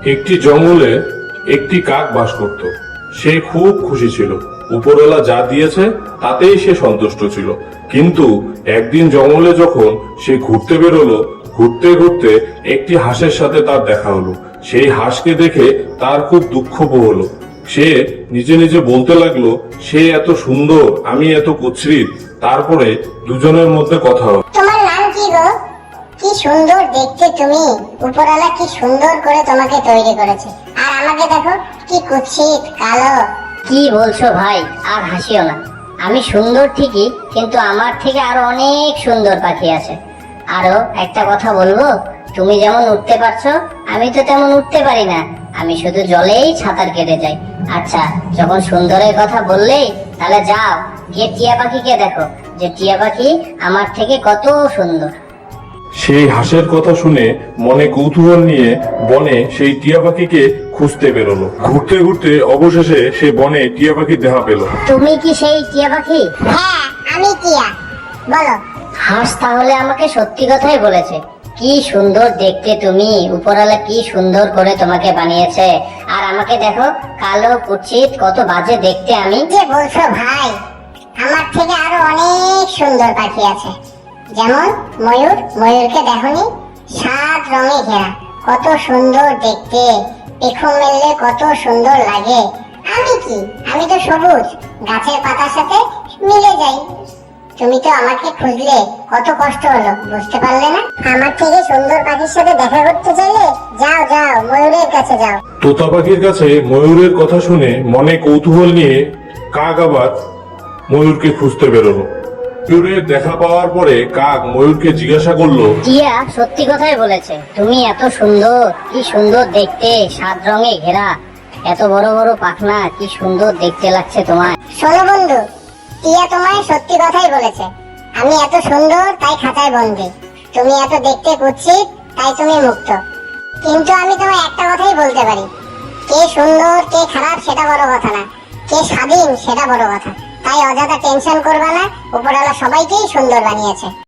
একটি জঙ্গলে একটি কাক বাস করত। সে খুব খুশি ছিল। উপরওয়ালা যা দিয়েছে তাতেই সে সন্তুষ্ট ছিল। কিন্তু একদিন জঙ্গলে যখন সে ঘুরতে বেরোলো, ঘুরতে ঘুরতে একটি হাঁসের সাথে তার দেখা হলো। সেই হাঁসকে দেখে তার খুব দুঃখ হলো। সে নিজে নিজে বলতে লাগলো, সে এত সুন্দর, আমি এত কুৎসিত। তারপরে দুজনের মধ্যে কথা হলো। তোমার নাম কি গো? কি সুন্দর দেখতে তুমি। উপরওয়ালা কি সুন্দর করে তোমাকে তৈরি করেছে, আর আমাকে দেখো কি কুৎসিত কালো। কি বলছো ভাই? আর হাসিও না। আমি সুন্দর ঠিকই, কিন্তু আমার থেকে আরো অনেক সুন্দর পাখি আছে। আরো একটা কথা বলবো, তুমি যেমন উঠতে পারছো, আমি তো তেমন উঠতে পারি না। আমি শুধু জলেই সাঁতার কেটে যাই। আচ্ছা, যখন সুন্দরের কথা বললেই, তাহলে যাও গিয়ে টিয়া পাখিকে দেখো, যে টিয়া পাখি আমার থেকে কত সুন্দর। সেই হাঁসের কথা শুনে মনে কৌতূহল নিয়ে বনে সেই টিয়া পাখিকে খুঁজতে বেরোলো। ঘুরতে ঘুরতে অবশেষে সে বনে টিয়া পাখির দেখা পেল। তুমি কি সেই টিয়া পাখি? হ্যাঁ, আমি টিয়া। বলো। হাঁস তাহলে আমাকে সত্যি কথাই বলেছে। কি সুন্দর দেখতে তুমি, উপরওয়ালা কি সুন্দর করে তোমাকে বানিয়েছে। আর আমাকে দেখো, কালো কুৎসিত, কত বাজে দেখতে আমি। যে বলছো ভাই, আমার থেকে আরো অনেক সুন্দর পাখি আছে। যেমন ময়ূর। ময়ূরকে দেখোনি? 7 রঙে ঘেরা, কত সুন্দর দেখতে। পেখম মেললে কত সুন্দর লাগে। আমি কি? আমি তো সবুজ, গাছের পাতার সাথে মিলে যাই। তুমি তো আমাকে খুঁজলে, কত কষ্ট হলো, বুঝতে পারলে না? আমার থেকে সুন্দর পাখির সাথে দেখা করতে চাইলে যাও যাও, ময়ূরের কাছে যাও। তোতা পাখির কাছে ময়ূরের কথা শুনে মনে কৌতূহল নিয়ে কাক আবার ময়ূরকে খুঁজতে বেরোলো। ময়ূরের দেখা পাওয়ার পরে কাক ময়ূরকে জিজ্ঞাসা করলো, টিয়া সত্যি কথাই বলেছে। তুমি এত সুন্দর, কি সুন্দর দেখতে, 7 রঙে ঘেরা, এত বড় বড় পাখনা, কি সুন্দর দেখতে লাগছে তোমায়। শোনো বন্ধু, টিয়া তোমায় সত্যি কথাই বলেছে। আমি এত সুন্দর তাই খাঁচায় বন্দি, তুমি এত দেখতে কুৎসিত তাই তুমি মুক্ত। কিন্তু আমি তোমায় একটা কথাই বলতে পারি, কে সুন্দর কে খারাপ সেটা বড় কথা না, কে স্বাধীন সেটা বড় কথা। তাই অযথা টেনশন করবা না, উপরওয়ালা সবাইকেই সুন্দর বানিয়েছে।